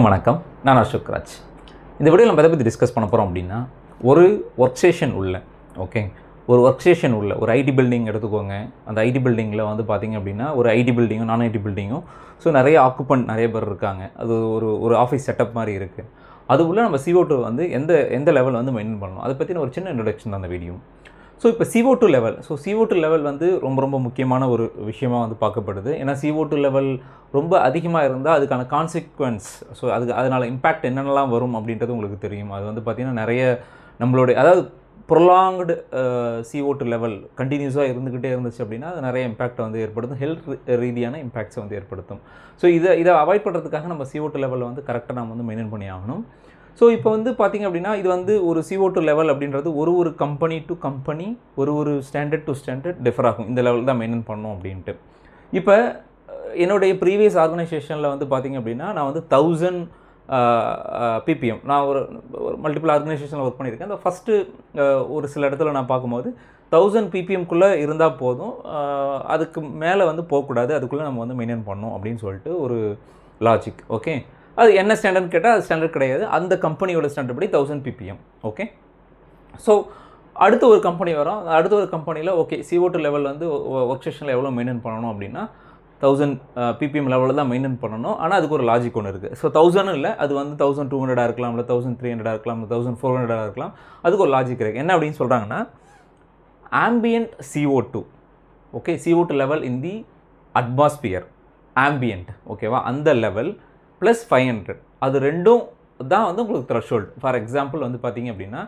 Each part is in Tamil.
வணக்கம், நான் அசோக் ராஜ். இந்த வீடியோவில் நம்ம எதை பற்றி டிஸ்கஸ் பண்ண போகிறோம் அப்படின்னா, ஒரு ஒர்க் ஸ்டேஷன் உள்ள ஒரு ஒர்க் ஸ்டேஷன் உள்ள ஒரு ஐடி பில்டிங் எடுத்துக்கோங்க. அந்த ஐடி பில்டிங்கில் வந்து பார்த்திங்க அப்படின்னா, ஒரு ஐடி பில்டிங்கும் நான் ஐடி பில்டிங்கும் நிறைய ஆக்குபண்ட் நிறைய பேர் இருக்காங்க. அது ஒரு ஆஃபீஸ் செட்டப் மாதிரி இருக்குது. அது உள்ள நம்ம CO2 வந்து எந்த லெவல் வந்து மெயின்டைன் பண்ணணும், அதை பற்றின ஒரு சின்ன இன்ட்ரடக்ஷன் தான் அந்த வீடியோ. இப்போ CO2 லெவல் CO2 லெவல் வந்து ரொம்ப முக்கியமான ஒரு விஷயமாக வந்து பார்க்கப்படுது. ஏன்னா CO2 லெவல் ரொம்ப அதிகமாக இருந்தால் அதுக்கான கான்சிக்வன்ஸ், அதனால் இம்பேக்ட் என்னென்னலாம் வரும் அப்படின்றது உங்களுக்கு தெரியும். அது வந்து பார்த்திங்கன்னா நிறைய நம்மளுடைய, அதாவது ப்ரொலாங்டு CO2 லெவல் கண்டினியூஸாக இருந்துக்கிட்டே இருந்துச்சு அப்படின்னா அது நிறைய இம்பேக்ட் வந்து ஏற்படுத்தும், ஹெல்த் ரீதியான இம்பேக்ட்ஸை வந்து ஏற்படுத்தும். இதை அவாய்ட் பண்ணுறதுக்காக நம்ம CO2 லெவலில் வந்து கரெக்டாக நம்ம வந்து மெயின்டைன் பண்ணி ஆகணும். இப்போ வந்து பார்த்திங்க அப்படின்னா, இது வந்து ஒரு CO2 லெவல் அப்படின்றது ஒரு கம்பெனி டு கம்பெனி, ஒரு ஸ்டாண்டர்ட் டு ஸ்டாண்டர்ட் டிஃபர் ஆகும். இந்த லெவல் தான் மெயின்டைன் பண்ணணும் அப்படின்ட்டு. இப்போ என்னுடைய ப்ரீவியஸ் ஆர்கனைசேஷனில் வந்து பார்த்திங்க அப்படின்னா, நான் வந்து 1000 ppm, நான் ஒரு மல்டிபிள் ஆர்கனைசேஷனில் ஒர்க் பண்ணியிருக்கேன். அந்த ஃபஸ்ட்டு ஒரு சில இடத்துல நான் பார்க்கும்போது 1000 ppmக்குள்ளே இருந்தால் போதும், அதுக்கு மேலே வந்து போகக்கூடாது, அதுக்குள்ளே நம்ம வந்து மெயின்டைன் பண்ணணும் அப்படின்னு சொல்லிட்டு ஒரு லாஜிக். ஓகே, அது என்ன ஸ்டாண்டர்ட்னு கேட்டால் அது ஸ்டாண்டர்ட் கிடையாது, அந்த கம்பெனியோட ஸ்டாண்டர்ட் படி 1000 ppm. ஓகே, அடுத்த ஒரு கம்பெனி வரும். அடுத்த ஒரு கம்பெனியில் CO2 லெவல் வந்து ஒர்க் ஸ்டேஷனில் எவ்வளோ மெயின்டைன் பண்ணணும் அப்படின்னா 1000 ppm லெவலில் தான் மெயின்டைன் பண்ணணும். ஆனால் அதுக்கு ஒரு லாஜிக் ஒன்று இருக்குது. 1000 இல்லை, அது வந்து 1200 இருக்கலாம், இல்லை 1300 இருக்கலாம், இல்லை 1400 இருக்கலாம். அதுக்கு ஒரு லாஜிக் இருக்குது. என்ன அப்படின்னு சொல்கிறாங்கன்னா, ambient CO2, CO2 level in the atmosphere, ambient, ஓகேவா, அந்த லெவல் ப்ளஸ் 500, அது ரெண்டும் தான் வந்து உங்களுக்கு த்ரெஷ்ஹோல்டு. ஃபார் எக்ஸாம்பிள் வந்து பார்த்திங்க அப்படின்னா,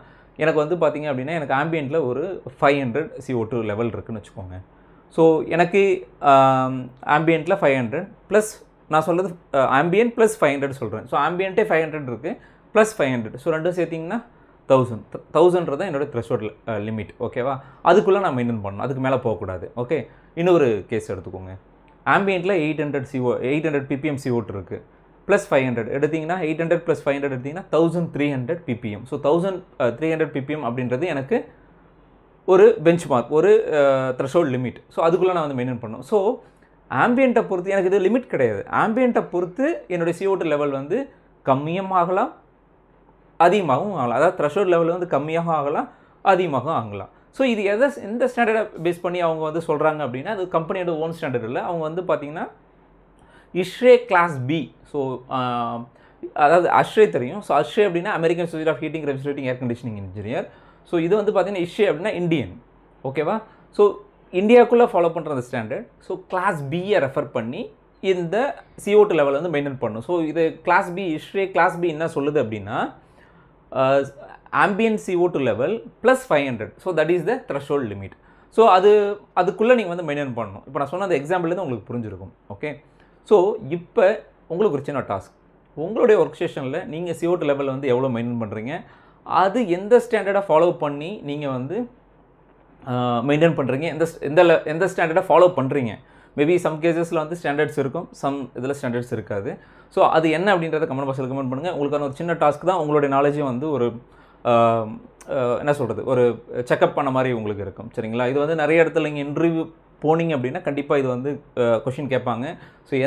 எனக்கு வந்து பார்த்திங்க அப்படின்னா, எனக்கு ஆம்பியண்ட்டில் ஒரு 500 CO2 லெவல் இருக்குதுன்னு வச்சுக்கோங்க. எனக்கு ஆம்பியண்ட்டில் 500 ப்ளஸ், நான் சொல்கிறது ஆம்பியன்ட் ப்ளஸ் 500 சொல்கிறேன். ஆம்பியண்ட்டே 500 இருக்குது ப்ளஸ் 500, ரெண்டும் சேர்த்திங்கன்னா 1000 தான் என்னோடய த்ரெஷ்ஹோல்டு லிமிட். ஓகேவா, அதுக்குள்ளே நான் மெயின்டைன் பண்ணணும், அதுக்கு மேலே போகக்கூடாது. ஓகே, இன்னொரு கேஸ் எடுத்துக்கோங்க. ஆம்பியண்ட்டில் 800 ppm CO2 இருக்குது, ப்ளஸ் 500 எடுத்திங்கன்னா 800 ப்ளஸ் 500 எடுத்திங்கன்னா 1300 ppm. 1300 ppm அப்படின்றது எனக்கு ஒரு பெஞ்ச் மார்க், ஒரு த்ரெஷ்ஹோல்டு லிமிட். அதுக்குள்ளே நான் வந்து மெயின்டைன் பண்ணணும். ஆம்பியண்ட்டை பொறுத்து எனக்கு இது லிமிட் கிடையாது. ஆம்பியண்ட்டை பொறுத்து என்னுடைய CO2 லெவல் வந்து கம்மியும் ஆகலாம், அதிகமாகவும் ஆகலாம். அதாவது த்ரெஷ்ஹோல்டு லெவல் வந்து கம்மியாகவும் ஆகலாம், அதிகமாகவும் ஆகலாம். இது எந்த ஸ்டாண்டர்டை பேஸ் பண்ணி அவங்க வந்து சொல்கிறாங்க அப்படின்னா, அது கம்பெனியோட ஓன் ஸ்டாண்டர்ட் இல்லை. அவங்க வந்து பார்த்திங்கன்னா ISHRAE கிளாஸ் B, அதாவது ASHRAE தெரியும். ASHRAE அப்படின்னா American society of heating, refrigerating, air conditioning engineer. இது வந்து பார்த்திங்கன்னா ISHRAE அப்படின்னா இந்தியன். ஓகேவா, இந்தியாவுக்குள்ளே ஃபாலோ பண்ணுற அந்த ஸ்டாண்டர்ட். கிளாஸ் பியை ரெஃபர் பண்ணி இந்த CO2 லெவல் வந்து மெயின்டைன் பண்ணணும். இது class B, ISHRAE class B என்ன சொல்லுது அப்படின்னா, ambient CO2 level plus 500, that is the threshold limit. அதுக்குள்ளே நீங்கள் வந்து மெயின்டைன் பண்ணணும். இப்போ நான் சொன்ன அந்த எக்ஸாம்பிள்லேருந்து உங்களுக்கு புரிஞ்சிருக்கும். ஓகே, இப்போ உங்களுக்கு ஒரு சின்ன டாஸ்க். உங்களுடைய ஒர்க் ஸ்டேஷனில் நீங்கள் CO2 லெவல் வந்து எவ்வளோ மெயின்டைன் பண்ணுறீங்க, அது எந்த ஸ்டாண்டர்டை ஃபாலோ பண்ணி நீங்கள் வந்து மெயின்டைன் பண்ணுறீங்க, எந்த ஸ்டாண்டர்டை ஃபாலோ பண்ணுறீங்க. மேபி சம் கேசஸில் வந்து ஸ்டாண்டர்ட்ஸ் இருக்கும், சம் இதில் ஸ்டாண்டர்ட்ஸ் இருக்காது. அது என்ன அப்படின்றத கமெண்ட் பாக்ஸில் கமெண்ட் பண்ணுங்கள். உங்களுக்கான ஒரு சின்ன டாஸ்க் தான். உங்களுடைய நாலேஜும் வந்து ஒரு என்ன சொல்கிறது, ஒரு செக்அப் பண்ண மாதிரி உங்களுக்கு இருக்கும். சரிங்களா, இது வந்து நிறைய இடத்துல நீங்கள் இன்டர்வியூ போனீங்க அப்படின்னா கண்டிப்பாக இது வந்து கொஷின் கேட்பாங்க.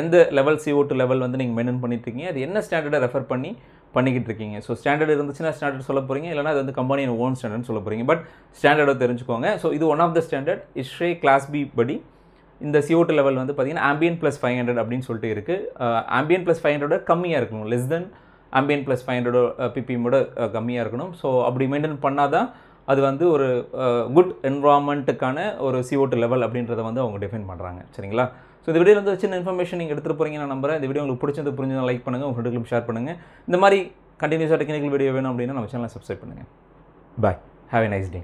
எந்த லெவல் CO2 லெவல் வந்து நீங்கள் மெயின்டைன் பண்ணிட்டுருக்கீங்க, அது என்ன ஸ்டாண்டர்டை ரெஃபர் பண்ணிக்கிட்டு இருக்கீங்க. ஸ்டாண்டர்ட் இருந்துச்சுன்னா ஸ்டாண்டர்ட் சொல்ல போகிறீங்க, இல்லைனா அது வந்து கம்பெனியோட ஓன் ஸ்டாண்டர்ட்னு சொல்ல போகிறீங்க. பட் ஸ்டாண்டர்டை தெரிஞ்சுக்கோங்க. இது one of the standard. ISHRAE class B படி இந்த CO2 லெவல் வந்து பார்த்திங்கன்னா ஆம்பியன்ட் ப்ளஸ் 500 அப்படின்னு சொல்லிட்டு இருக்குது. ஆம்பியன்ட் ப்ளஸ் 500 கம்மியாக இருக்கணும், லெஸ் தென் ஆம்பியன்ட் ப்ளஸ் 500 ppmோட கம்மியாக இருக்கணும். அப்படி மெயின்டைன் பண்ணால் தான் அது வந்து ஒரு குட் என்வரான்மெண்ட்டுக்கான ஒரு CO2 லெவல் அப்படின்றத வந்து அவங்க டிஃபைன் பண்ணுறாங்க. சரிங்களா, இந்த வீடியோவில் வந்து சின்ன இன்ஃபர்மேஷன் நீங்கள் எடுத்துகிட்டு போகிறீங்க நான் நம்புறேன். இந்த வீடியோ உங்களுக்கு பிடிச்சது புரிஞ்சதை லைக் பண்ணுங்கள், உங்கள் ஃப்ரெண்டுகளும் ஷேர் பண்ணுங்கள். இந்த மாதிரி கண்டினியூஸாக டெக்னிக்கல் வீடியோ வேணும் அப்படின்னா நம்ம சேனலை சப்ஸ்கிரைப் பண்ணுங்கள். பாய், ஹேவ் எ நைஸ் டே.